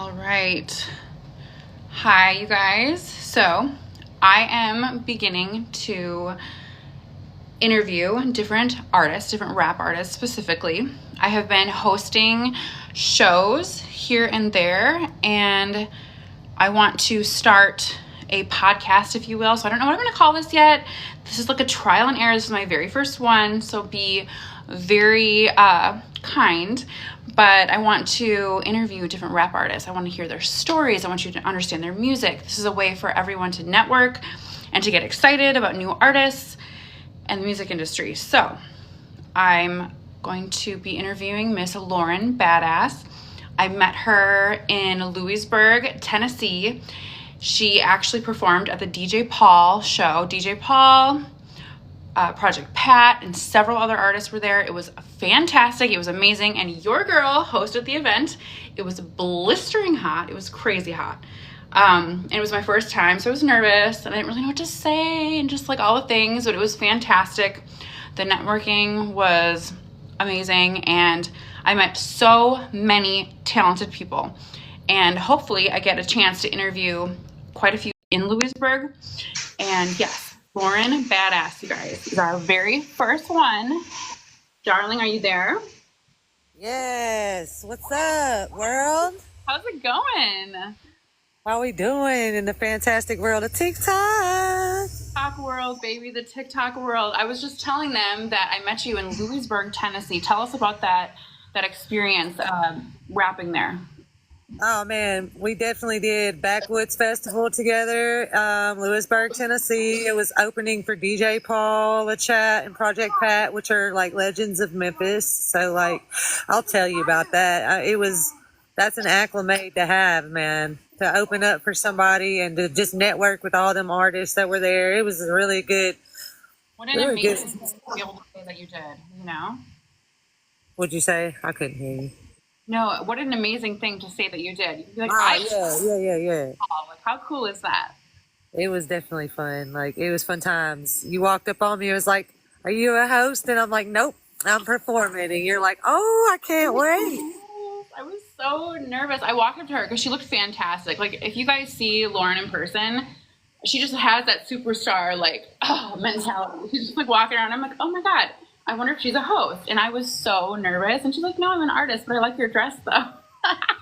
All right. Hi, you guys. So, I am beginning to interview different artists, different rap artists specifically. I have been hosting shows here and there, and I want to start a podcast, if you will. So I don't know what I'm going to call this yet. This is like a trial and error. This is my very first one, so be very kind. But I want to interview different rap artists. I want to hear their stories. I want you to understand their music. This is a way for everyone to network and to get excited about new artists and the music industry. So I'm going to be interviewing Miss Lauren Badazz. I met her in Lewisburg, Tennessee. She actually performed at the DJ Paul show. DJ Paul, Project Pat, and several other artists were there. It was fantastic. It was amazing. And your girl hosted the event. It was blistering hot. It was crazy hot. And it was my first time, so I was nervous and I didn't really know what to say and just like all the things, but it was fantastic. The networking was amazing and I met so many talented people. And hopefully I get a chance to interview quite a few in Lewisburg. And yes, Lauren Badazz, you guys, is our very first one. Darling, are you there? Yes. What's up, world? How's it going? How we doing in the fantastic world of TikTok? TikTok world, baby, the TikTok world. I was just telling them that I met you in Lewisburg, Tennessee. Tell us about that experience rapping there. Oh man, we definitely did Backwoods Festival together, Lewisburg, Tennessee. It was opening for DJ Paul, The Chat, and Project Pat, which are like legends of Memphis. So like, I'll tell you about that. That's an acclimate to have, man, to open up for somebody and to just network with all them artists that were there. It was really good. What an Really good. amazing thing to be able to say that you did, you know? What'd you say? I couldn't hear you. No, what an amazing thing to say that you did. You'd be like, Yeah. Like, how cool is that? It was definitely fun. Like, it was fun times. You walked up on me, it was like, "Are you a host?" And I'm like, "Nope, I'm performing." And you're like, "Oh, I can't wait." I was so nervous. I walked up to her because she looked fantastic. Like, if you guys see Lauren in person, she just has that superstar, like, mentality. She's just like walking around. I'm like, oh my God, I wonder if she's a host. And I was so nervous. And she's like, no, I'm an artist, but I like your dress though.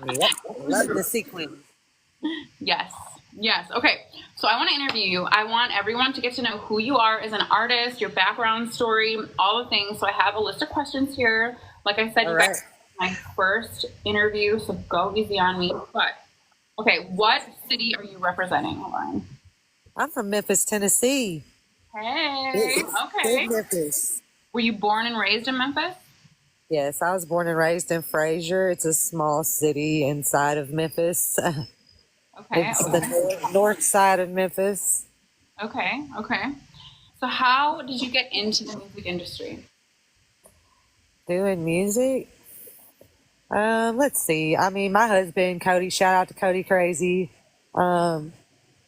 Yep. Love the sequin. Yes. Okay. So I want to interview you. I want everyone to get to know who you are as an artist, your background story, all the things. So I have a list of questions here. Like I said, All you right. guys, my first interview, so go easy on me. But okay, what city are you representing, Lauren? I'm from Memphis, Tennessee. Hey. Okay. Big Memphis. Were you born and raised in Memphis? Yes, I was born and raised in Frazier. It's a small city inside of Memphis. Okay. It's the north side of Memphis. Okay. So how did you get into the music industry? Doing music. Let's see. I mean, my husband, Cody, shout out to Cody Crazy. My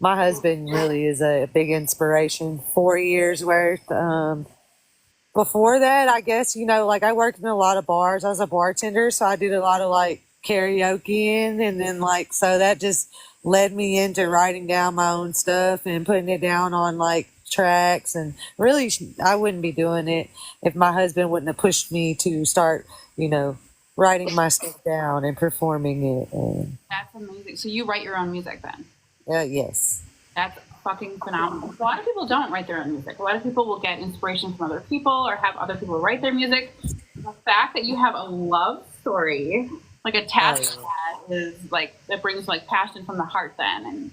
husband really is a big inspiration. 4 years worth. Before that, I guess, like I worked in a lot of bars. I was a bartender, so I did a lot of like karaoke and then like, so that just led me into writing down my own stuff and putting it down on like tracks. And really, I wouldn't be doing it if my husband wouldn't have pushed me to start, writing my stuff down and performing it. And That's amazing. So you write your own music then? yes. That's fucking phenomenal. A lot of people don't write their own music. A lot of people will get inspiration from other people or have other people write their music. The fact that you have a love story, like attached to that, is like, it brings like passion from the heart then. And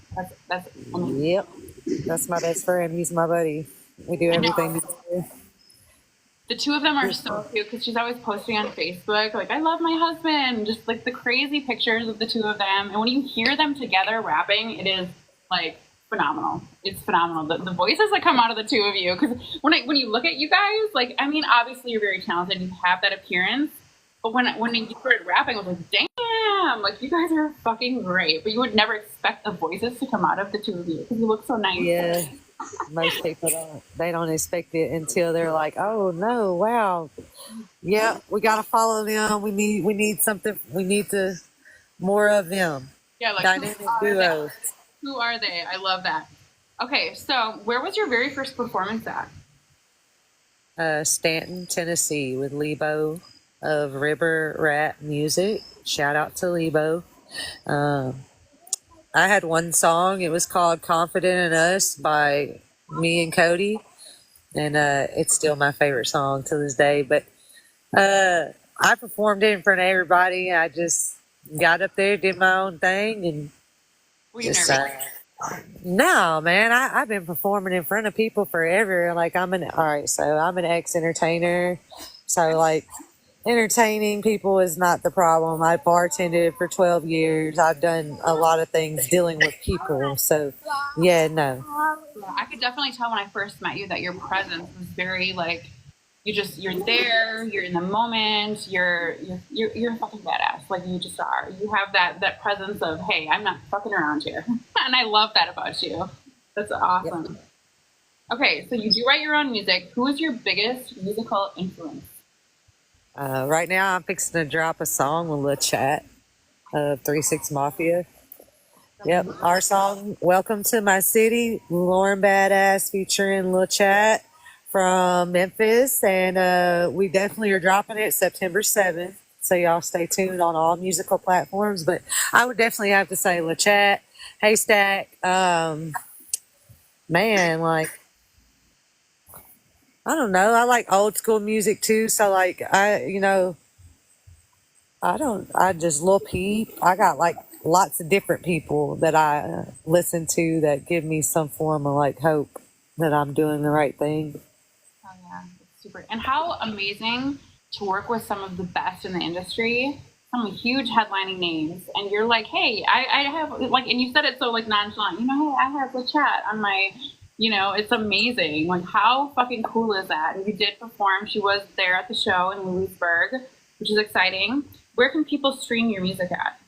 that's amazing. Yep. That's my best friend. He's my buddy. We do everything together. The two of them are so cute because she's always posting on Facebook, like, I love my husband, just like the crazy pictures of the two of them. And when you hear them together rapping, it is like phenomenal. It's phenomenal. The voices that come out of the two of you, because when you look at you guys, like, I mean, obviously you're very talented, you have that appearance, but when you started rapping, I was like, damn, like you guys are fucking great. But you would never expect the voices to come out of the two of you because you look so nice. Yeah. Most people don't expect it until they're like, oh no, wow. Yeah, we gotta follow them. We need something, more of them. Yeah, like Dynamic duo. who are they? I love that. Okay, so where was your very first performance at? Stanton, Tennessee, with Lebo of River Rat Music. Shout out to Lebo. Um, I had one song. It was called "Confident in Us" by me and Cody, and it's still my favorite song to this day. But I performed it in front of everybody. I just got up there, did my own thing, and Were you just nervous? no, man. I've been performing in front of people forever. Like all right. So I'm an ex-entertainer. So like entertaining people is not the problem. I bartended for 12 years. I've done a lot of things dealing with people. So yeah, no. Yeah, I could definitely tell when I first met you that your presence was very like you're there, you're in the moment, you're a fucking badass. Like you just are. You have that presence of, hey, I'm not fucking around here. And I love that about you. That's awesome. Yep. Okay, so you do write your own music. Who is your biggest musical influence? Right now, I'm fixing to drop a song with Lil Chat of 3-6 Mafia. Yep, our song "Welcome to My City," Lauren Badazz featuring Lil Chat from Memphis, and we definitely are dropping it September 7th. So y'all stay tuned on all musical platforms. But I would definitely have to say Lil Chat, Haystack, man, like I don't know. I like old school music too. So like I just Lil Peep. I got like lots of different people that I listen to that give me some form of like hope that I'm doing the right thing. Oh yeah, it's super. And how amazing to work with some of the best in the industry, some huge headlining names, and you're like, hey, I have like, and you said it so like nonchalant, hey, I have the chat on my, it's amazing. Like, how fucking cool is that? And you did perform. She was there at the show in Lewisburg, which is exciting. Where can people stream your music at?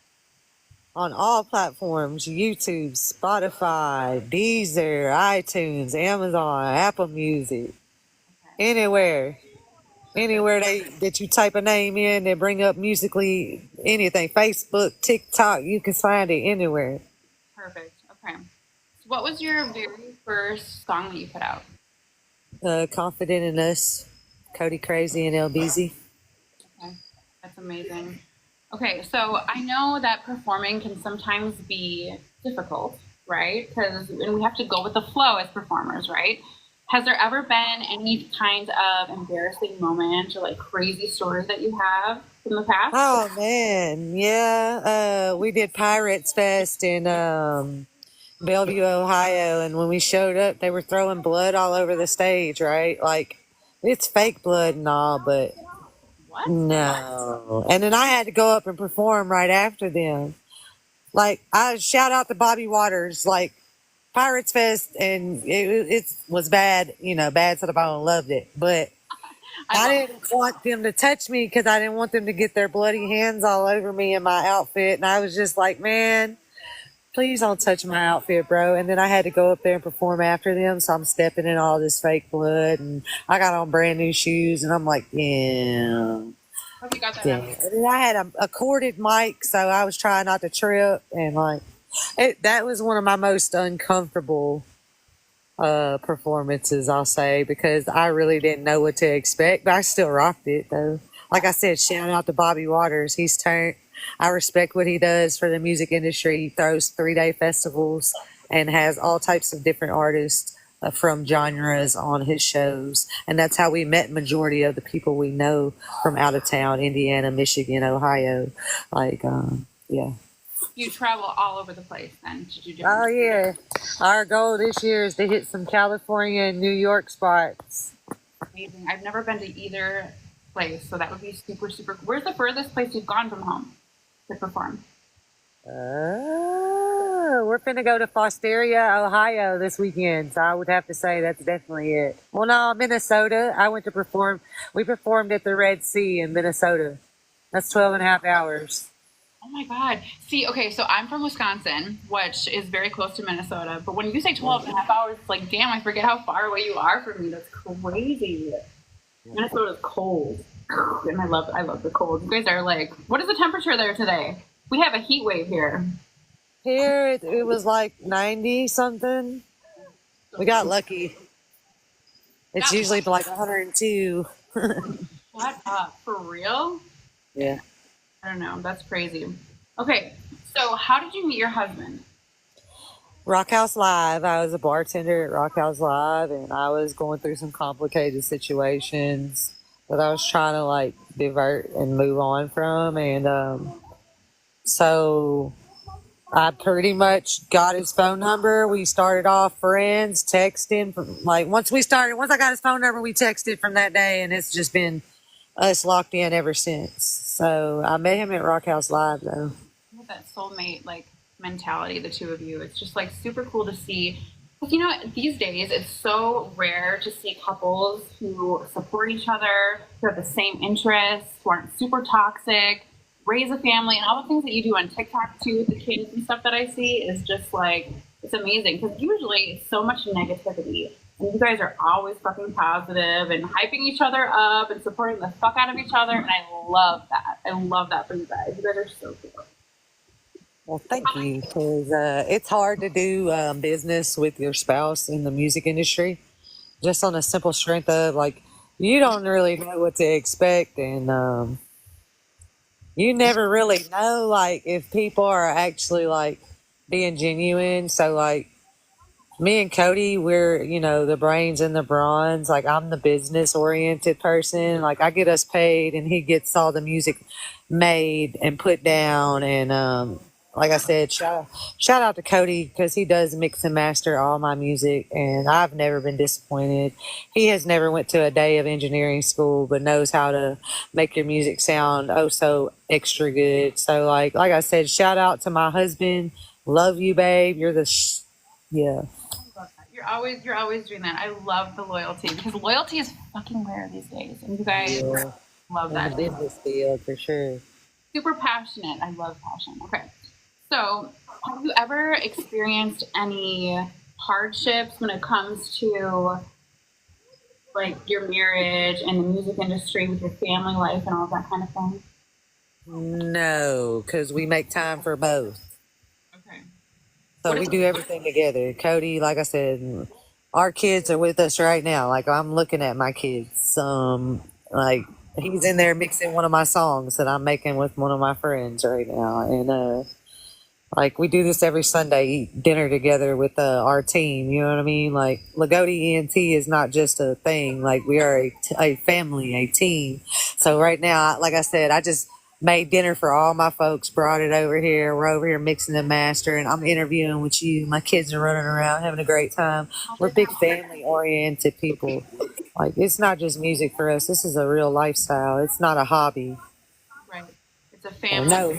On all platforms: YouTube, Spotify, Deezer, iTunes, Amazon, Apple Music, anywhere. Anywhere that you type a name in, they bring up musically anything. Facebook, TikTok, you can find it anywhere. Perfect. Okay. So what was your very first song that you put out? Confident in Us, Cody Crazy and LBZ. Okay. That's amazing. Okay, so I know that performing can sometimes be difficult, right? Because we have to go with the flow as performers, right? Has there ever been any kind of embarrassing moment or like crazy story that you have from the past? Oh man, yeah. We did Pirates Fest in Bellevue, Ohio, and when we showed up, they were throwing blood all over the stage, right? Like it's fake blood and all, but What? no. And then I had to go up and perform right after them. Like I shout out to Bobby Waters, like Pirates Fest, and it was bad, bad to the bone. Loved it, but I didn't want them to touch me because I didn't want them to get their bloody hands all over me and my outfit. And I was just like, man, please don't touch my outfit, bro. And then I had to go up there and perform after them, so I'm stepping in all this fake blood, and I got on brand new shoes, and I'm like, yeah. Hope you got that. Yeah. And then I had a corded mic, so I was trying not to trip, and like that was one of my most uncomfortable performances, I'll say, because I really didn't know what to expect, but I still rocked it though. Like I said, shout out to Bobby Waters. He's turned. I respect what he does for the music industry. He throws 3-day festivals and has all types of different artists from genres on his shows, and that's how we met majority of the people we know from out of town: Indiana, Michigan, Ohio. Like, yeah. You travel all over the place then to do Oh yeah, our goal this year is to hit some California and New York spots. Amazing. I've never been to either place, so that would be super, super. Where's the furthest place you've gone from home to perform? We're finna go to Fosteria, Ohio this weekend, so I would have to say that's definitely it. Well, no, Minnesota. I went to perform. We performed at the Red Sea in Minnesota. That's 12.5 hours. Oh my God. See, okay, so I'm from Wisconsin, which is very close to Minnesota. But when you say 12.5 hours, it's like, damn, I forget how far away you are from me. That's crazy. Minnesota's cold. And I love the cold. You guys are like, what is the temperature there today? We have a heat wave here. Here it was like 90 something. We got lucky. It's Got usually like 102. shut up. For real? Yeah. I don't know. That's crazy. Okay, so how did you meet your husband? Rock House Live. I was a bartender at Rock House Live, and I was going through some complicated situations that I was trying to like divert and move on from. And so I pretty much got his phone number. We started off friends, texting. Like once I got his phone number, we texted from that day, and it's just been us locked in ever since. So I met him at Rock House Live, though. With that soulmate like mentality, the two of you, it's just like super cool to see. Because you know, these days it's so rare to see couples who support each other, who have the same interests, who aren't super toxic, raise a family, and all the things that you do on TikTok too with the kids and stuff that I see is just like it's amazing. Because usually it's so much negativity, and you guys are always fucking positive and hyping each other up and supporting the fuck out of each other, and I love that. I love that for you guys. You guys are so cool. Well, thank you, because it's hard to do business with your spouse in the music industry, just on a simple strength of like you don't really know what to expect, and you never really know like if people are actually like being genuine. So like me and Cody, we're, the brains and the bronze. Like, I'm the business oriented person. Like, I get us paid and he gets all the music made and put down. And, like I said, shout out to Cody because he does mix and master all my music, and I've never been disappointed. He has never went to a day of engineering school, but knows how to make your music sound oh so extra good. So like I said, shout out to my husband. Love you, babe. You're the yeah. Love that. You're always doing that. I love the loyalty because loyalty is fucking rare these days, and you guys Yeah, love in the that. business field for sure. Super passionate. I love passion. Okay, so have you ever experienced any hardships when it comes to like your marriage and the music industry with your family life and all that kind of thing? No, because we make time for both. Okay. So What we is do everything together. Cody, like I said, our kids are with us right now. Like I'm looking at my kids. Like he's in there mixing one of my songs that I'm making with one of my friends right now, and like we do this every Sunday, eat dinner together with our team. You know what I mean? Like Lagodi ENT is not just a thing. Like we are a family, a team. So right now, like I said, I just made dinner for all my folks, brought it over here. We're over here mixing and mastering. I'm interviewing with you. My kids are running around having a great time. We're big family oriented people. Like it's not just music for us. This is a real lifestyle. It's not a hobby. right? It's a Oh, family. no,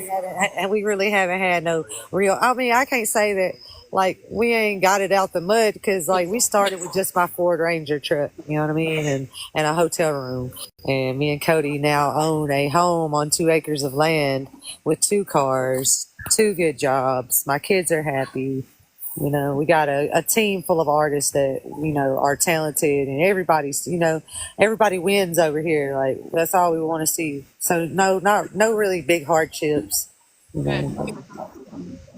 and we really haven't had no real. I mean, I can't say that like we ain't got it out the mud because like we started with just my Ford Ranger truck, you know what I mean, and a hotel room. And me and Cody now own a home on 2 acres of land with 2 cars, 2 good jobs. My kids are happy. We got a team full of artists that, are talented, and everybody wins over here. Like, that's all we want to see. So, no really big hardships, you Good. know.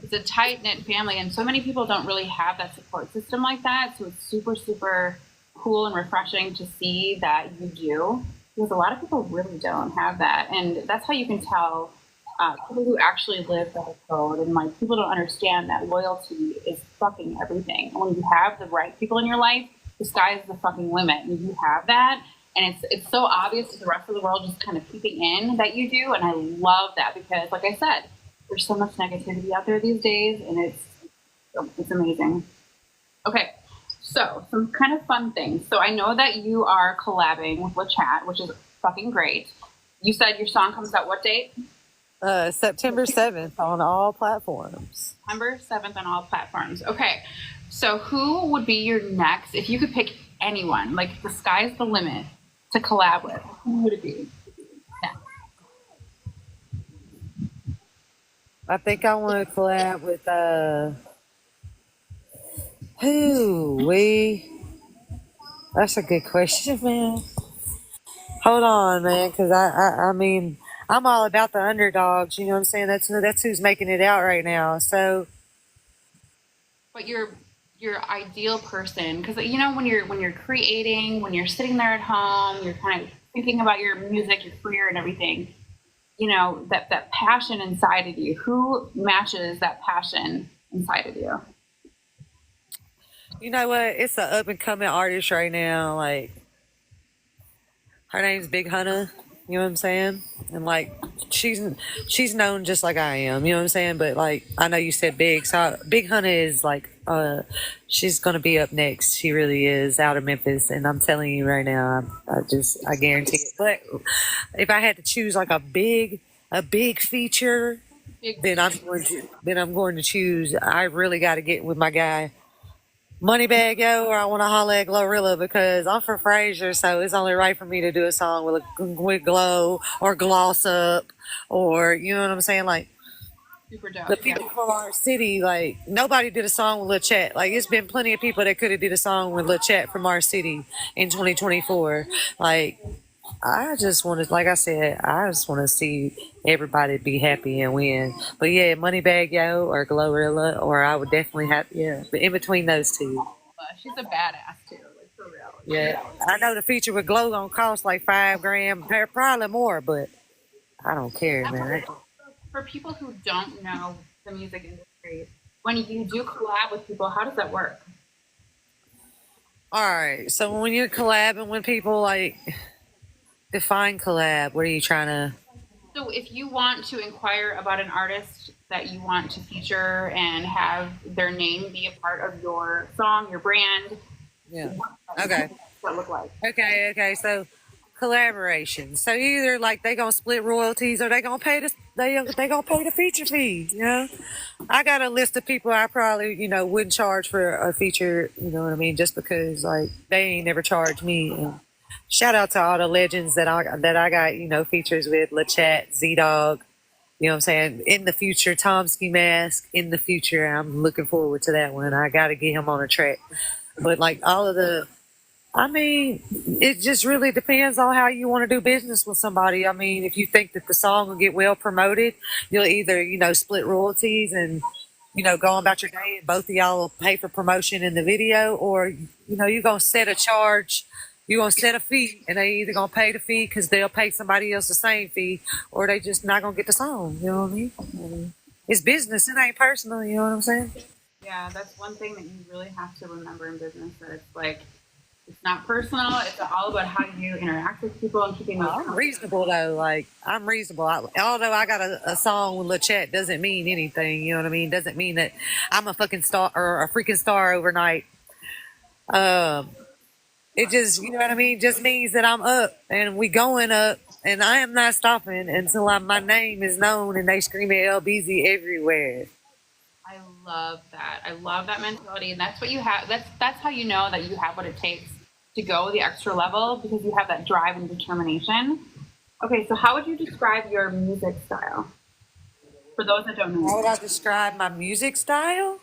It's a tight knit family, and so many people don't really have that support system like that. So it's super, super cool and refreshing to see that you do, because a lot of people really don't have that, and that's how you can tell people who actually live the code. And like people don't understand that loyalty is fucking everything. And when you have the right people in your life, the sky is the fucking limit, and you have that. And it's so obvious to the rest of the world just kind of peeping in that you do, and I love that because, like I said, there's so much negativity out there these days, and it's amazing. Okay, so some kind of fun things. So I know that you are collabing with LaChat, which is fucking great. You said your song comes out what date? September 7th on all platforms. September 7th on all platforms. Okay, so who would be your next, if you could pick anyone, like the sky's the limit to collab with, who would it be? Yeah. I think I want to collab with who we. That's a good question, man. Hold on, man, because I mean, I'm all about the underdogs. You know what I'm saying? That's who's making it out right now. So But your ideal person, because you know when you're creating, when you're sitting there at home, you're kind of thinking about your music, your career, and everything. You know that passion inside of you. Who matches that passion inside of you? You know what? It's an up and coming artist right now. Like her name's Big Hunter. You know what I'm saying? And like she's she's known just like I am. You know what I'm saying? But like I know you said Big, so Big Hunter is like she's gonna be up next. She really is out of Memphis, and I'm telling you right now, I guarantee it. But if I had to choose like a big feature, Big then I'm going to choose. I really got to get with my guy Moneybag Yo, or I want to holla at Glorilla because I'm from Fraser, so it's only right for me to do a song with Glow or Gloss Up, or you know what I'm saying, like super dope. the Yeah. people from our city. Like nobody did a song with Lil Chat. Like it's been plenty of people that could have did a song with Lil Chat from our city in 2024. Like I just want to, like I said, I just want to see everybody be happy and win. But yeah, Moneybag Yo or Glorilla, or I would definitely have, yeah, but in between those two. She's a badass too, like for real. Yeah, I know the feature with Glow gonna cost like $5 grand, probably more, but I don't care, man. For people who don't know the music industry, when you do collab with people, how does that work? All right, so when you're collabing with people, like define collab. What are you trying to? So if you want to inquire about an artist that you want to feature and have their name be a part of your song, your brand, Yeah. what Okay. does that look like? Okay. So collaboration. So either like they gonna split royalties or they gonna pay they gonna pay the feature fees. You know, I got a list of people I probably wouldn't charge for a feature. You know what I mean? Just because like they ain't never charged me. And shout out to all the legends that I got features with LaChat, Z Dog. You know what I'm saying? In the future, Tom Ski Mask. In the future, I'm looking forward to that one. I got to get him on a track. But like all of I mean, it just really depends on how you want to do business with somebody. I mean, if you think that the song will get well promoted, you'll either, split royalties and, go on about your day and both of y'all will pay for promotion in the video, or, you're going to set a charge, you're going to set a fee, and they either going to pay the fee because they'll pay somebody else the same fee, or they just not going to get the song. You know what I mean? It's business, it ain't personal. You know what I'm saying? Yeah, that's one thing that you really have to remember in business, that it's like it's not personal. It's all about how you interact with people and keeping those. I'm reasonable though. Like I'm reasonable. Although I got a song with LaChat, doesn't mean anything. You know what I mean? Doesn't mean that I'm a fucking star or a freaking star overnight. Um, it just, you know what I mean? Just means that I'm up and we going up, and I am not stopping until my name is known and they screaming LBZ everywhere. I love that. I love that mentality, and that's what you have. That's how you know that you have what it takes to go the extra level, because you have that drive and determination. Okay, so how would you describe your music style for those that don't How know? would I describe my music style?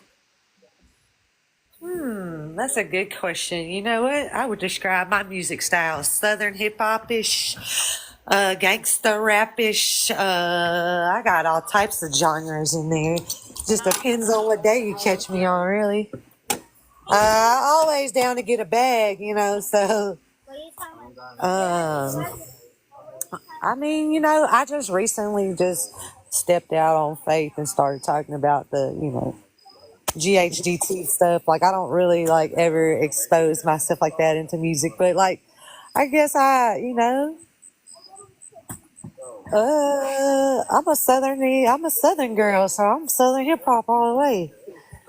That's a good question. You know what? I would describe my music style Southern hip hop ish, gangsta rap ish. I got all types of genres in there. Just depends on what day you catch me on, really. Always down to get a bag, so. Um, I mean, I just recently just stepped out on faith and started talking about the, GHGT stuff. Like I don't really like ever expose myself like that into music, but like I guess I'm a southern girl, so I'm southern hip hop all the way.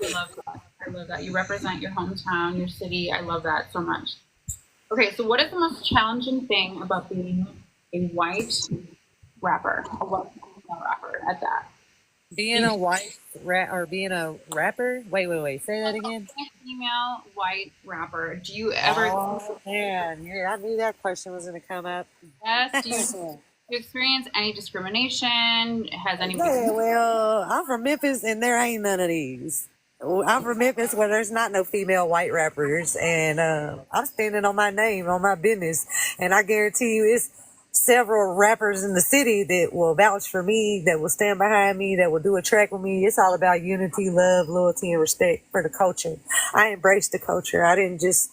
I love that. I love that. You represent your hometown, your city. I love that so much. Okay, so what is the most challenging thing about being a white rapper, a white female rapper at that? Being a white rat or being a rapper. Wait. Say that again. Being a female white rapper, do you ever, Oh man, yeah, I knew that question was gonna come up. yes, do you experience any discrimination? Has anybody? Yeah, well, I'm from Memphis and there ain't none of these. I'm from Memphis where there's not no female white rappers, and I'm standing on my name, on my business, and I guarantee you it's several rappers in the city that will vouch for me, that will stand behind me, that will do a track with me. It's all about unity, love, loyalty, and respect for the culture. I embrace the culture. I didn't just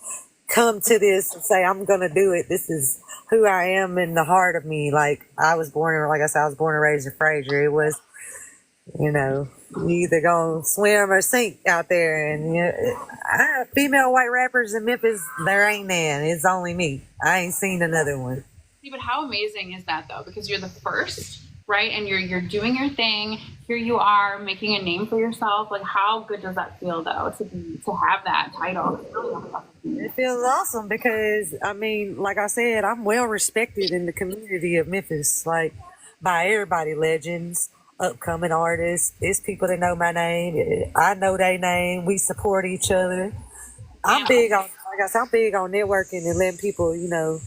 come to this and say I'm gonna do it. This is who I am in the heart of me. Like like I said, I was born and raised in Fraser. It was, you know, you either gonna swim or sink out there. And female white rappers in Memphis, there ain't none. It's only me. I ain't seen another one. See, but how amazing is that though? Because you're the first, right? And you're doing your thing. Here you are making a name for yourself. Like, how good does that feel though to have that title? It feels awesome because I mean, like I said, I'm well respected in the community of Memphis, like by everybody, legends, upcoming artists. It's people that know my name. I know their name. We support each other. I'm big on, like I said, I'm big on networking and letting people, know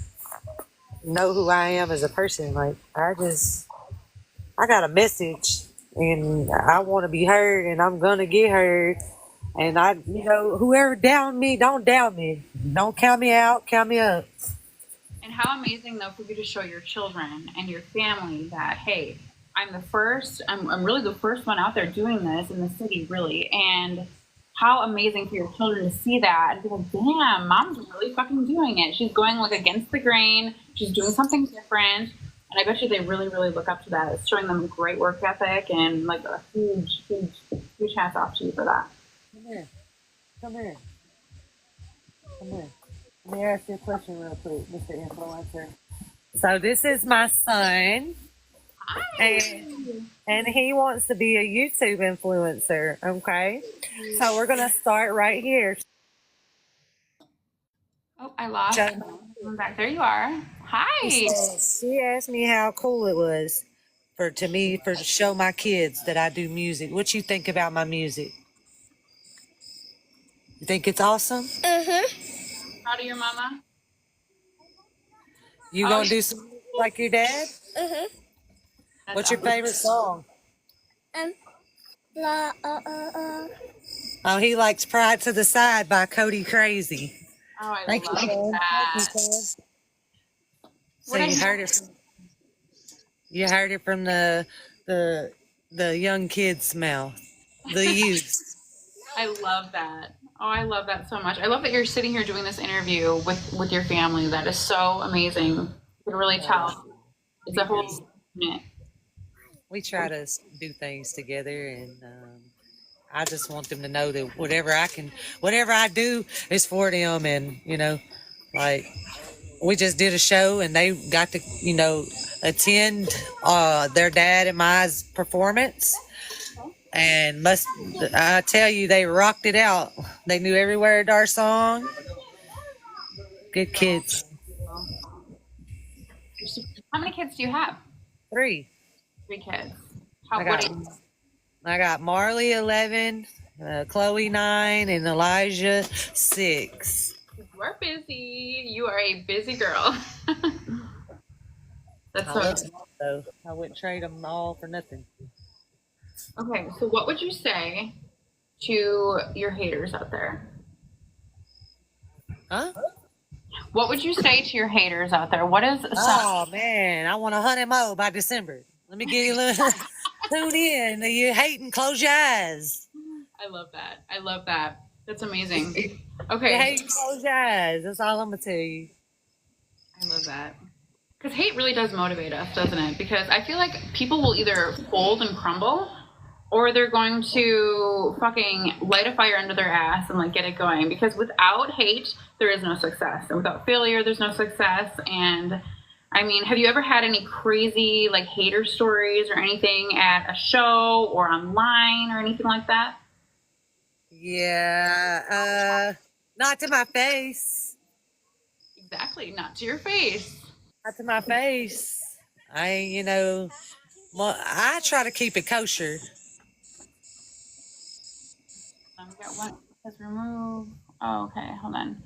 who I am as a person. Like I got a message and I want to be heard and I'm gonna get heard. And whoever down me, don't doubt me. Don't count me out, count me up. And how amazing though for you to show your children and your family that, hey, I'm the first, I'm really the first one out there doing this in the city, really. And how amazing for your children to see that and be like, damn, mom's really fucking doing it. She's going like against the grain. She's doing something different. And I bet you they really, really look up to that. It's showing them great work ethic and like a huge, huge, huge hats off to you for that. Come here. Come here. Come here. Let me ask you a question real quick, Mr. Influencer. So this is my son. Hi. And he wants to be a YouTube influencer, okay? So we're going to start right here. Oh, I lost. I'm back. There you are. Hi. She asked me how cool it was to show my kids that I do music. What you think about my music? You think it's awesome? Proud of your mama? You gonna do something like your dad? What's your favorite song? Oh, he likes Pride to the Side by Cody Crazy. Oh, I love that. So you heard it from the young kid's mouth, the youth. I love that. Oh, I love that so much. I love that you're sitting here doing this interview with your family. That is so amazing. You can really tell. It's a whole unit. We try to do things together, and I just want them to know that whatever I do is for them. And like we just did a show, and they got to attend their dad and my performance. And I tell you, they rocked it out. They knew every word of our song. Good kids. How many kids do you have? 3. 3 kids. I got Marley 11, Chloe 9, and Elijah 6. You are busy. You are a busy girl. That's so I wouldn't trade them all for nothing. Okay, so what would you say to your haters out there? Huh? What would you say to your haters out there? What is Oh man, I want 100 more by December. Let me give you a little tune in. You hating, close your eyes. I love that. I love that. That's amazing. Okay. You hating, close your eyes. That's all I'm gonna tell you. I love that. Because hate really does motivate us, doesn't it? Because I feel like people will either fold and crumble, or they're going to fucking light a fire under their ass and like get it going. Because without hate, there is no success. And without failure, there's no success. And I mean, have you ever had any crazy like hater stories or anything at a show or online or anything like that? Yeah, not to my face. Exactly, not to your face. Not to my face. I try to keep it kosher. We got one. It says remove. Oh, okay. Hold on.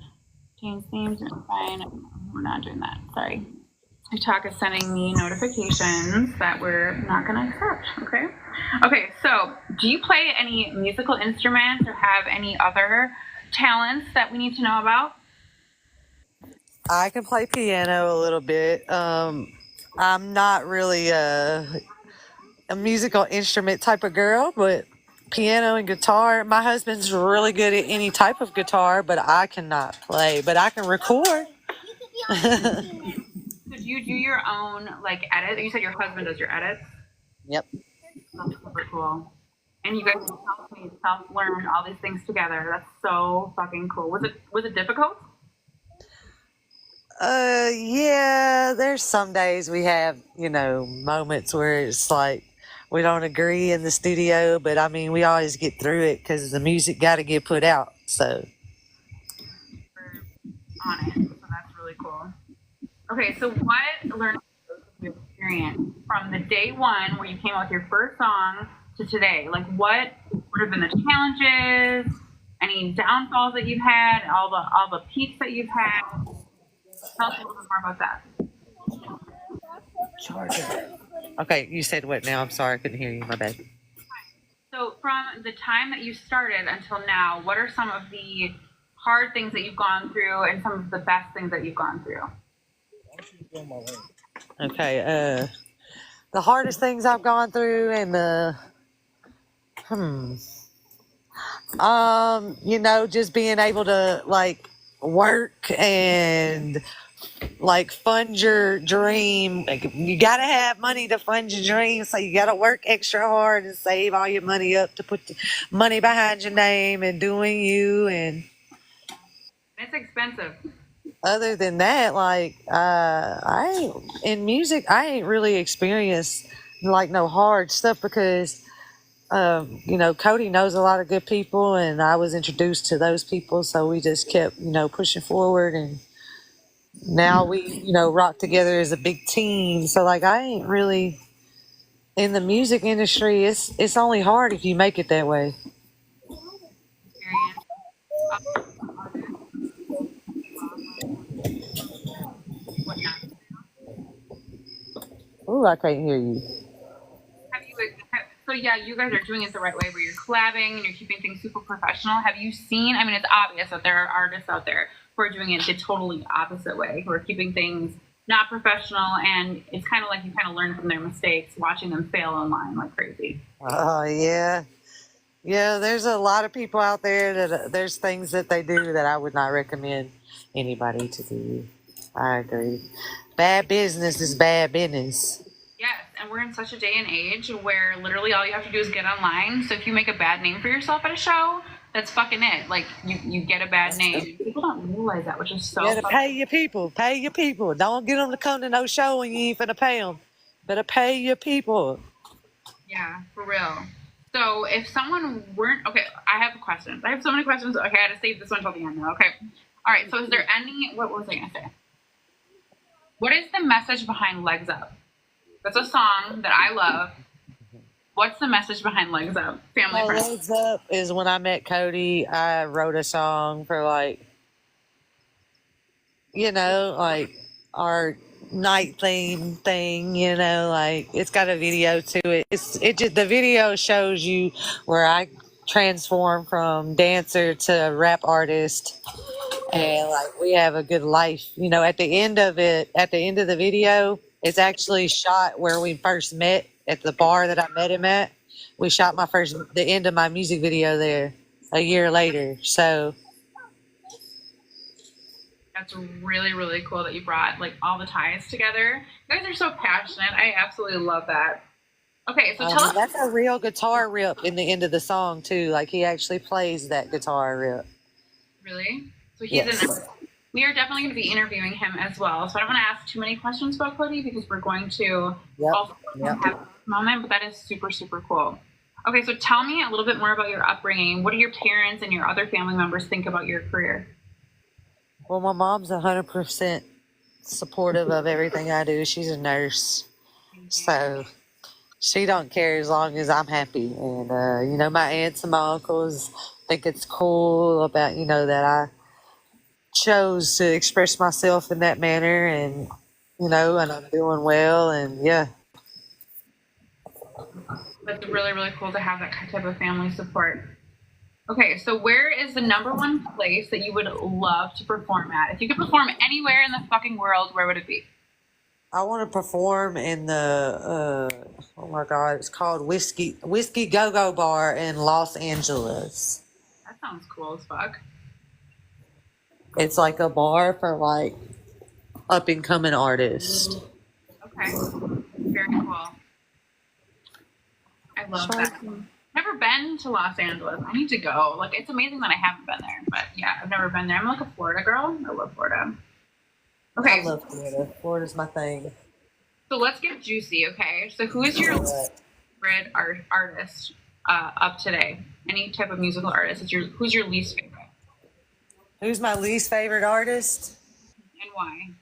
Change themes. Fine. We're not doing that. Sorry. TikTok is sending me notifications that we're not going to accept. Okay. Okay. So, do you play any musical instruments or have any other talents that we need to know about? I can play piano a little bit. I'm not really a musical instrument type of girl, but piano and guitar. My husband's really good at any type of guitar, but I cannot play. But I can record. So do you do your own like edit? You said your husband does your edits. Yep. That's super cool. And you guys self-made, self-learned all these things together. That's so fucking cool. Was it difficult? Yeah, there's some days we have, moments where it's like we don't agree in the studio, but I mean, we always get through it because the music got to get put out. So, We're on it. So that's really cool. Okay, so what learning you experienced from the day one where you came out with your first song to today? Like what have been the challenges? Any downfalls that you've had? All the peaks that you've had? Tell us a little bit more about that. okay, you said what now? I'm sorry, I couldn't hear you. My bad. So from the time that you started until now, what are some of the hard things that you've gone through and some of the best things that you've gone through? Okay, the hardest things I've gone through and hmm, just being able to like work and like fund your dream. Like, you gotta have money to fund your dream, so you gotta work extra hard and save all your money up to put the money behind your name and doing you. And It's expensive. other than that, like I ain't in music. I ain't really experienced like no hard stuff because Cody knows a lot of good people, and I was introduced to those people, so we just kept pushing forward and now we rock together as a big team. So like I ain't really in the music industry. It's only hard if you make it that way. Experience. Artists, what not to do. Ooh, I can't hear you. Have you? So yeah, you guys are doing it the right way, where you're collabing and you're keeping things super professional. Have you seen? I mean, it's obvious that there are artists out there who are doing it the totally opposite way, who are keeping things not professional, and it's kind of like you kind of learn from their mistakes, watching them fail online like crazy. Oh yeah, yeah. There's a lot of people out there that there's things that they do that I would not recommend anybody to do. I agree. Bad business is bad business. Yes, and we're in such a day and age where literally all you have to do is get online. So if you make a bad name for yourself at a show, that's fucking it. Like you get a bad name. People don't realize that, which is so. You gotta pay your people. Pay your people. Don't get them to come to no show and you ain't finna pay them. Better pay your people. Yeah, for real. So if someone weren't okay, I have questions. I have so many questions. Okay, I had to save this one till the end now. Okay. All right. So is there any? What was I gonna say? What is the message behind Legs Up? That's a song that I love. What's the message behind Legs Up? Family friendly. Legs Up is when I met Cody. I wrote a song for like our night theme thing. Like it's got a video to it. The video shows you where I transform from dancer to rap artist, and like we have a good life. At the end of the video, it's actually shot where we first met at the bar that I met him at. We shot the end of my music video there a year later. So That's really, really cool that you brought like all the ties together. You guys are so passionate. I absolutely love that. Okay, so tell us. that's a real guitar rip in the end of the song too. Like he actually plays that guitar rip. Really? So he's Yes. we are definitely going to be interviewing him as well. So I don't want to ask too many questions about Cody because we're going to also have a moment, but that is super, super cool. Okay, so tell me a little bit more about your upbringing. What do your parents and your other family members think about your career? Well, my mom's 100% supportive of everything I do. She's a nurse, so she don't care as long as I'm happy. And my aunts and my uncles think it's cool about that I chose to express myself in that manner, and and I'm doing well, and yeah. That's really, really cool to have that type of family support. Okay, so where is the number one place that you would love to perform at? If you could perform anywhere in the fucking world, where would it be? I want to perform in the oh my god, it's called Whiskey Go Go Bar in Los Angeles. That sounds cool as fuck. It's like a bar for like up and coming artists. Okay. Very cool. I love that. Never been to Los Angeles. I need to go. Like, it's amazing that I haven't been there. But yeah, I've never been there. I'm like a Florida girl. I love Florida. Okay. I love Florida. Florida's my thing. So let's get juicy, okay? So who is your favorite artist up today? Any type of musical artist? Who's your least favorite? Who's my least favorite artist? And why?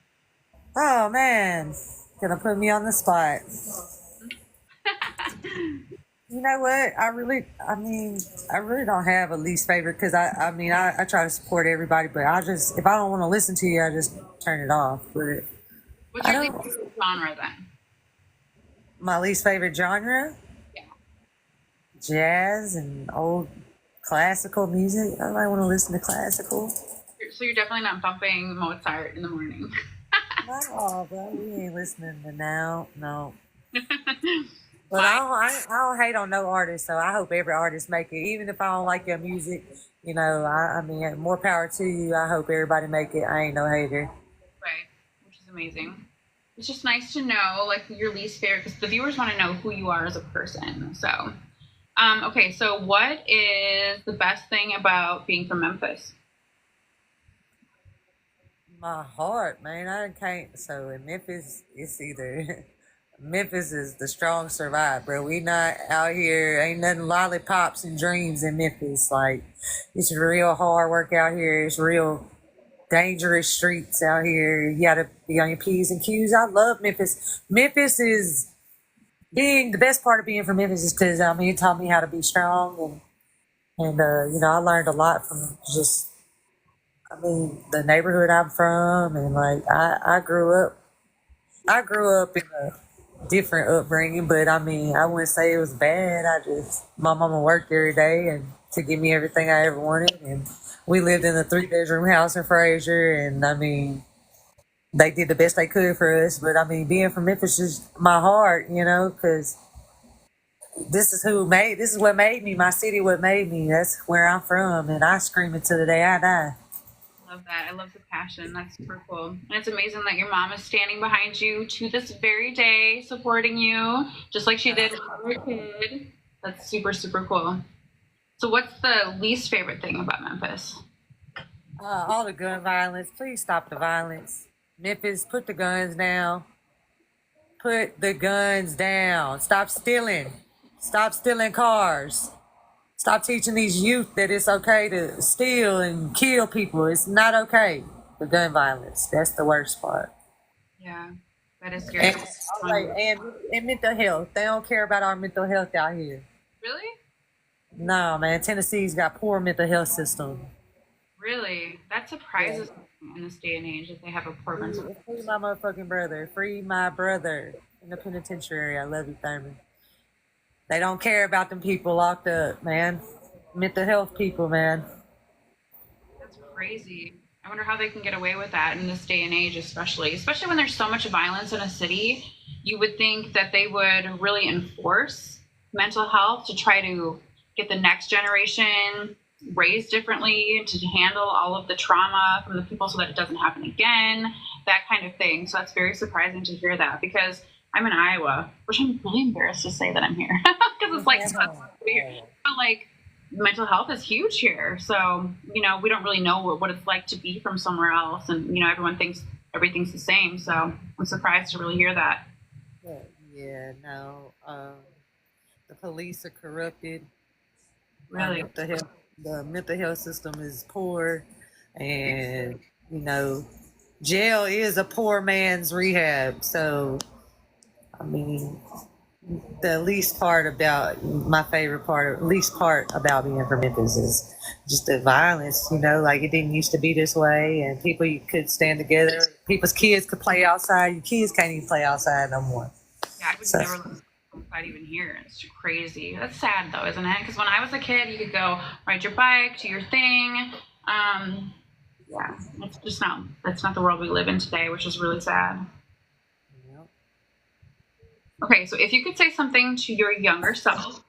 Oh man, gonna put me on the spot. You know what? I really don't have a least favorite because I try to support everybody, but if I don't want to listen to you, I just turn it off. But What's your least favorite genre then? My least favorite genre? Yeah. Jazz and old classical music. I might want to listen to classical. So you're definitely not bumping Mozart in the morning. No, bro, we ain't listening to now. No. But I don't hate on no artist, so I hope every artist make it. Even if I don't like your music, I mean, more power to you. I hope everybody make it. I ain't no hater. Right, which is amazing. It's just nice to know, like, your least favorite, because the viewers want to know who you are as a person. So, okay, so what is the best thing about being from Memphis? My heart, man. I can't. So in Memphis, it's either Memphis is the strong survive, bro. We not out here. Ain't nothing lollipops and dreams in Memphis. Like it's real hard work out here. It's real dangerous streets out here. You gotta be on your P's and Q's. I love Memphis. Memphis is being the best part of being from Memphis is because it taught me how to be strong and I learned a lot from just the neighborhood I'm from and like I grew up in a different upbringing, but I wouldn't say it was bad. My mama worked every day and to give me everything I ever wanted. And we lived in a 3-bedroom house in Fraser. And they did the best they could for us. But being from Memphis is my heart, because this is what made me, my city, what made me. That's where I'm from. And I scream it till the day I die. Love that. I love the passion. That's super cool. And it's amazing that your mom is standing behind you to this very day, supporting you, just like she did when you were a kid. That's super, super cool. So what's the least favorite thing about Memphis? All the gun violence. Please stop the violence. Memphis, put the guns down. Put the guns down. Stop stealing. Stop stealing cars. Stop teaching these youth that it's okay to steal and kill people. It's not okay. The gun violence. That's the worst part. Yeah, that is scary. And mental health. They don't care about our mental health out here. Really? No, man. Tennessee's got poor mental health system. Really? That surprises me in this day and age that they have a poor mental health. Free my motherfucking brother. Free my brother in the penitentiary. I love you, Thurman. They don't care about them people locked up, man. Mental health people, man. That's crazy. I wonder how they can get away with that in this day and age, especially when there's so much violence in a city. You would think that they would really enforce mental health to try to get the next generation raised differently, to handle all of the trauma from the people so that it doesn't happen again, that kind of thing. So that's very surprising to hear that because I'm in Iowa, which I'm really embarrassed to say that I'm here because it's like so weird. But like mental health is huge here. So, we don't really know what it's like to be from somewhere else. And, everyone thinks everything's the same. So I'm surprised to really hear that. Yeah, no. The police are corrupted. Really? The mental health system is poor. And, jail is a poor man's rehab. So, the least part about about being from Memphis is just the violence, like it didn't used to be this way and people you could stand together. People's kids could play outside. Your kids can't even play outside no more. Yeah, I would never let outside even here. It's crazy. That's sad though, isn't it? Because when I was a kid, you could go ride your bike, do your thing. Yeah, that's not the world we live in today, which is really sad. Yep. Okay, so if you could say something to your younger self,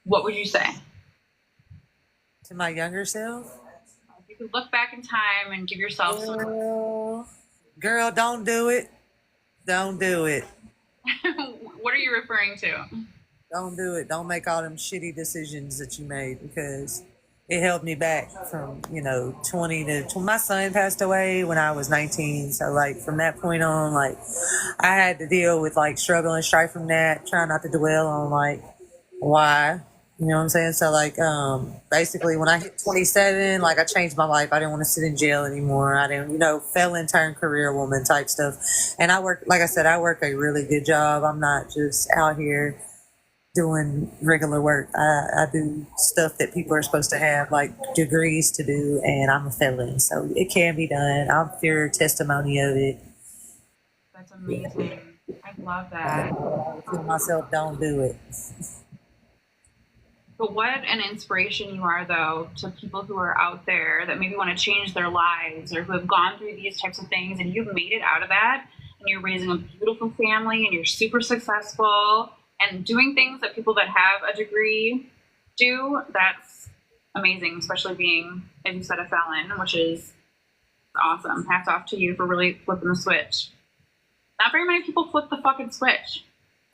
what would you say? To my younger self, If you could look back in time and give yourself some girl, girl, don't do it. Don't do it. what are you referring to? Don't do it. Don't make all them shitty decisions that you made because it held me back from, 20 to my son passed away when I was 19. So, like, from that point on, like, I had to deal with, like, struggle and strife from that, trying not to dwell on, like, why. You know what I'm saying? So, like, basically, when I hit 27, like, I changed my life. I didn't want to sit in jail anymore. I didn't, felon turned career woman type stuff. And I work, like I said, I work a really good job. I'm not just out here doing regular work. I do stuff that people are supposed to have, like degrees to do, and I'm a felon, so it can be done. I'm pure testimony of it. That's amazing. I love that. I tell myself, don't do it. But what an inspiration you are, though, to people who are out there that maybe want to change their lives or who have gone through these types of things and you've made it out of that and you're raising a beautiful family and you're super successful and doing things that people that have a degree do. That's amazing, especially being, as you said, a felon, which is awesome. Hats off to you for really flipping the switch. Not very many people flip the fucking switch.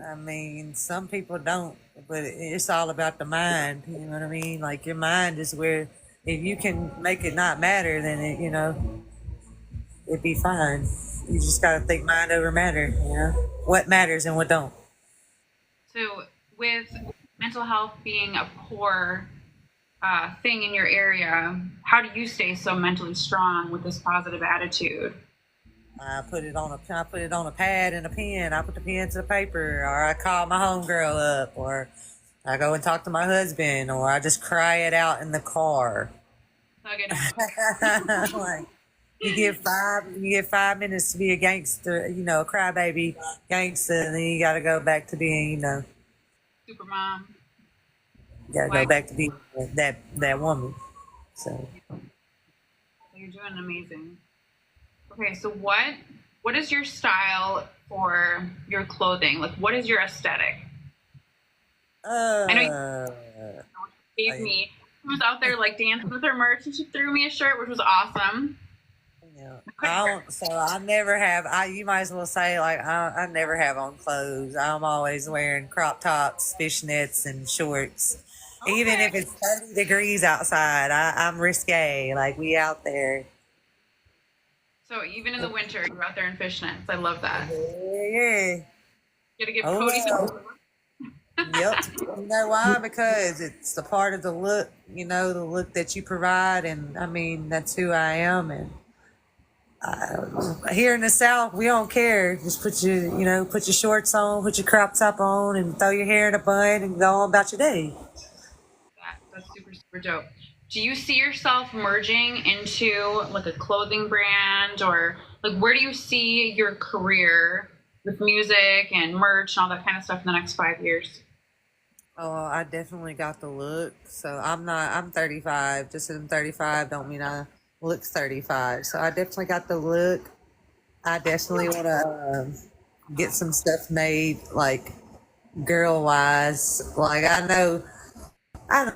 I mean, some people don't, but it's all about the mind. You know what I mean? Like your mind is where, if you can make it not matter, then it'd be fine. You just got to think mind over matter. What matters and what don't. So, with mental health being a core thing in your area, how do you stay so mentally strong with this positive attitude? I put it on a pad and a pen. I put the pen to the paper, or I call my homegirl up, or I go and talk to my husband, or I just cry it out in the car. Like, you get 5 minutes to be a gangster, a crybaby gangster, and then you got to go back to being, super mom. You got to go back to being that woman. So you're doing amazing. Okay, so what is your style for your clothing? Like, what is your aesthetic? I know you gave me. She was out there like dancing with her merch, and she threw me a shirt, which was awesome. Yeah, I never have. You might as well say like I never have on clothes. I'm always wearing crop tops, fishnets, and shorts. Okay. Even if it's 30 degrees outside, I'm risque. Like we out there. So even in the winter, you're out there in fishnets. I love that. Yeah. You gotta give Cody some. Yep. You know why? Because it's a part of the look. The look that you provide, and I mean that's who I am. And here in the South, we don't care. Just put your shorts on, put your crop top on, and throw your hair in a bun, and go on about your day. That's super super dope. Do you see yourself merging into like a clothing brand, or like where do you see your career with music and merch and all that kind of stuff in the next 5 years? Oh, I definitely got the look. So I'm 35. Just because I'm 35 don't mean I look 35. So I definitely got the look. I definitely want to get some stuff made, like girl wise. Like I don't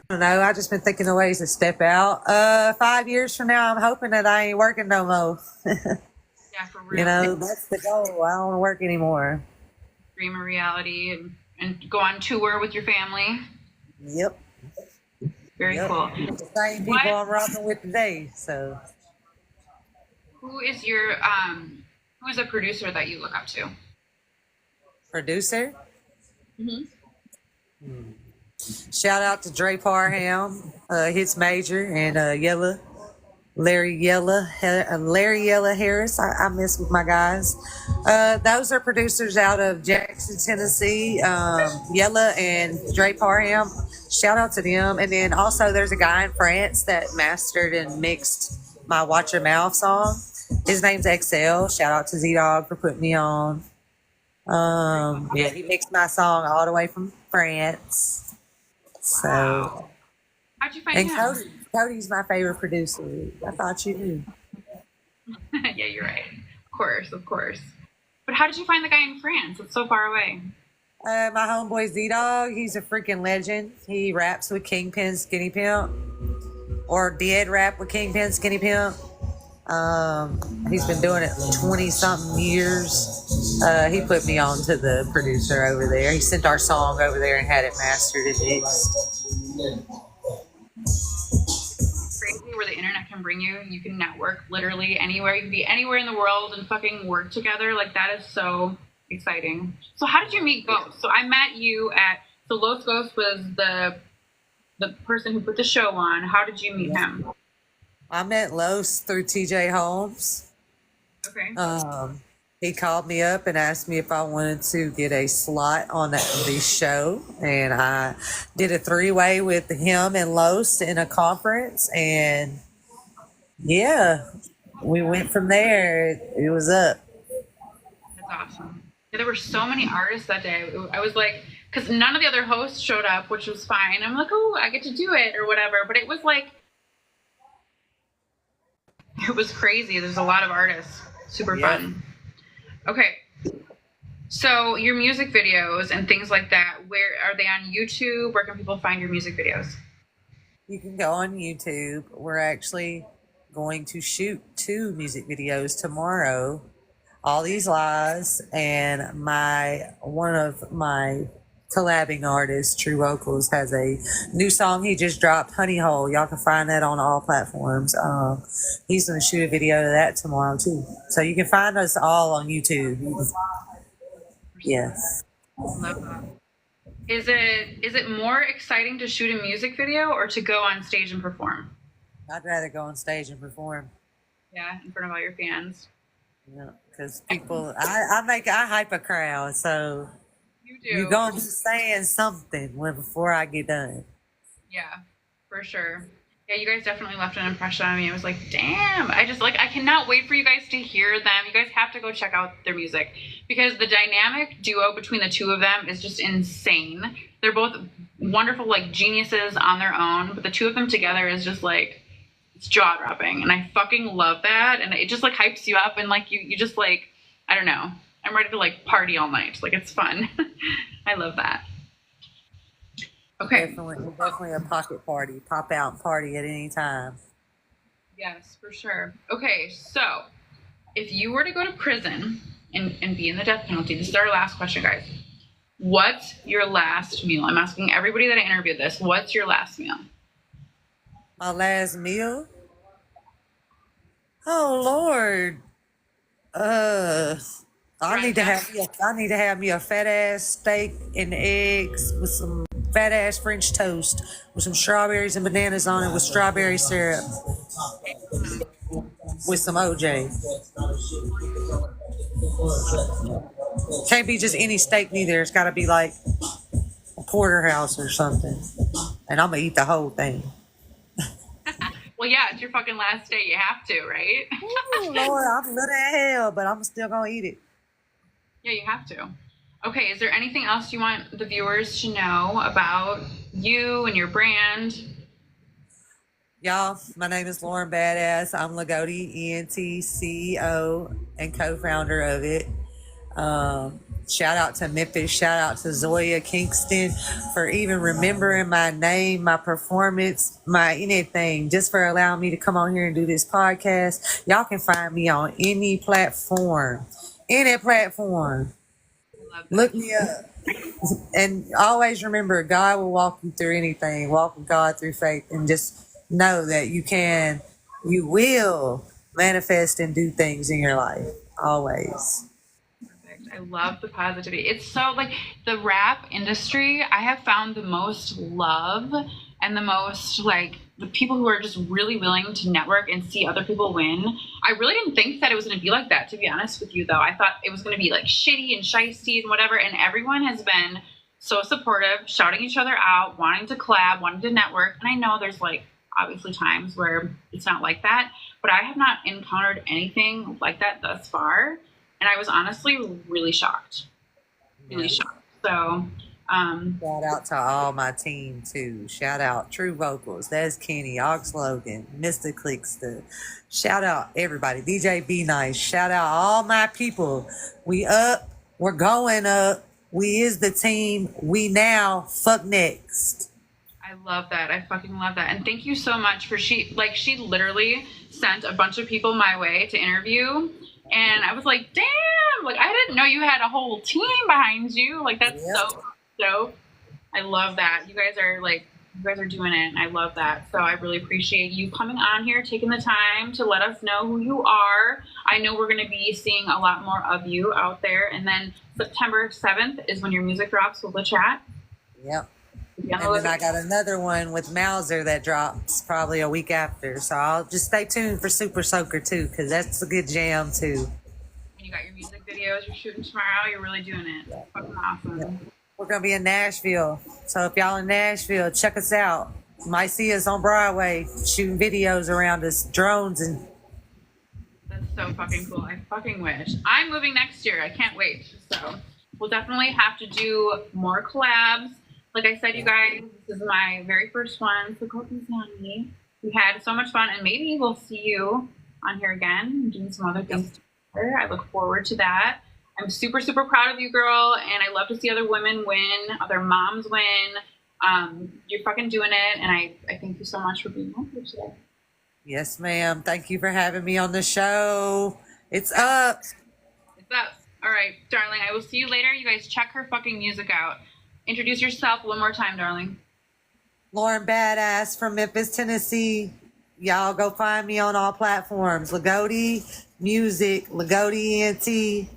know. I just been thinking of ways to step out. 5 years from now, I'm hoping that I ain't working no more. Yeah, for real. That's the goal. I don't want to work anymore. Dream a reality and go on tour with your family. Yep. Very cool. The same people I'm rocking with today. So, who is a producer that you look up to? Producer? Shout out to Dre Parham, Hits Major, and Larry Yella Harris. I miss with my guys. Those are producers out of Jackson, Tennessee. Yella and Dre Parham. Shout out to them. And then also there's a guy in France that mastered and mixed my Watch Your Mouth song. His name's XL. Shout out to Z-Dog for putting me on. Yeah, he mixed my song all the way from France. So, wow. How'd you find him? Cody's my favorite producer. I thought you knew. Yeah, you're right. Of course. But how did you find the guy in France? It's so far away. My homeboy Z-Dog, he's a freaking legend. He raps with Kingpin Skinny Pimp, or did rap with Kingpin Skinny Pimp. He's been doing it 20 something years. He put me on to the producer over there. He sent our song over there and had it mastered and mixed. Crazy where the internet can bring you. You can network literally anywhere. You can be anywhere in the world and fucking work together. Like, that is so exciting. So how did you meet Ghost? So I met you at, so Los Ghost was the person who put the show on. How did you meet him? I met Los through TJ Holmes. Okay. He called me up and asked me if I wanted to get a slot on the show, and I did a 3-way with him and Los in a conference, and yeah, we went from there. It was up. That's awesome. Yeah, there were so many artists that day. I was like, because none of the other hosts showed up, which was fine. I'm like, oh, I get to do it or whatever. But it was like, it was crazy. There's a lot of artists. Super fun. Okay. So your music videos and things like that, where are they on YouTube? Where can people find your music videos? You can go on YouTube. We're actually going to shoot 2 music videos tomorrow. All These Lies, and one of my collabing artists, True Vocals, has a new song he just dropped, Honey Hole. Y'all can find that on all platforms. He's going to shoot a video of that tomorrow too. So you can find us all on YouTube. Yes. Love that. Is it more exciting to shoot a music video or to go on stage and perform? I'd rather go on stage and perform. Yeah, in front of all your fans. Yeah, because people, I hype a crowd, so you do. You're gonna be saying something before I get done. Yeah, for sure. Yeah, you guys definitely left an impression on me. I was like, damn. I cannot wait for you guys to hear them. You guys have to go check out their music because the dynamic duo between the two of them is just insane. They're both wonderful, like, geniuses on their own, but the two of them together is just like, it's jaw dropping, and I fucking love that. And it just like hypes you up, and like you just like, I don't know. I'm ready to like party all night. Like, it's fun. I love that. Okay. Definitely a pocket party. Pop out and party at any time. Yes, for sure. Okay, so if you were to go to prison and be in the death penalty, this is our last question, guys. What's your last meal? I'm asking everybody that I interviewed this. What's your last meal? My last meal? Oh Lord. I need to have me a fat ass steak and eggs with some fat ass French toast with some strawberries and bananas on it with strawberry syrup with some OJ. Can't be just any steak neither. It's got to be like a porterhouse or something, and I'm gonna eat the whole thing. Well, yeah, it's your fucking last day. You have to, right? Ooh, Lord, I'm little as hell, but I'm still gonna eat it. Yeah, you have to. Okay, is there anything else you want the viewers to know about you and your brand? Y'all, my name is Lauren Badazz. I'm Lagodi ENT CEO and co-founder of it. Shout out to Memphis. Shout out to Zoya Kingston for even remembering my name, my performance, my anything, just for allowing me to come on here and do this podcast. Y'all can find me on any platform. Any platform. Look me up. And always remember, God will walk you through anything. Walk with God through faith, and just know that you will manifest and do things in your life. Always. Perfect. I love the positivity. It's so, like, the rap industry, I have found the most love and the most, like, the people who are just really willing to network and see other people win. I really didn't think that it was going to be like that, to be honest with you, though. I thought it was going to be like shitty and shysty and whatever, and everyone has been so supportive, shouting each other out, wanting to collab, wanting to network. And I know there's, like, obviously times where it's not like that, but I have not encountered anything like that thus far. And I was honestly really shocked. Really shocked. So Shout out to all my team too. Shout out True Vocals. That's Kenny, Ox Logan, Mr. Clickster. Shout out everybody. DJ Be Nice. Shout out all my people. We up. We're going up. We is the team. We now. Fuck next. I love that. I fucking love that. And thank you so much for she literally sent a bunch of people my way to interview. And I was like, damn, like I didn't know you had a whole team behind you. Like that's so dope. I love that. You guys are doing it. And I love that. So I really appreciate you coming on here, taking the time to let us know who you are. I know we're going to be seeing a lot more of you out there. And then September 7th is when your music drops with the chat. Yep. And then I got another one with Mauser that drops probably a week after. So I'll just stay tuned for Super Soaker too, because that's a good jam too. And you got your music videos you're shooting tomorrow. You're really doing it. Yeah. Fucking awesome. Yeah. We're going to be in Nashville. So if y'all in Nashville, check us out. You might see us on Broadway shooting videos around us, drones and... That's so fucking cool. I fucking wish. I'm moving next year. I can't wait. So we'll definitely have to do more collabs. Like I said, you guys, this is my very first one, so go easy on me. We had so much fun, and maybe we'll see you on here again, doing some other things together. I look forward to that. I'm super, super proud of you, girl, and I love to see other women win, other moms win. You're fucking doing it, and I thank you so much for being on here today. Yes, ma'am. Thank you for having me on the show. It's up. It's up. All right, darling, I will see you later. You guys check her fucking music out. Introduce yourself one more time, darling. Lauren Badazz from Memphis, Tennessee. Y'all go find me on all platforms. Lagodi Music, Lagodi ENT.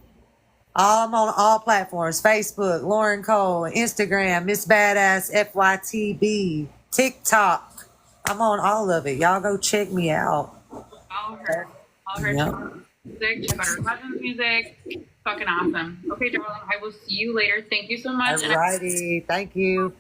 I'm on all platforms. Facebook, Lauren Cole, Instagram, Miss Badass FYTB, TikTok. I'm on all of it. Y'all go check me out. Follow her. Follow her. Yep. Music. Check out her cousin's music. Fucking awesome. Okay, darling. I will see you later. Thank you so much. Alrighty. Thank you.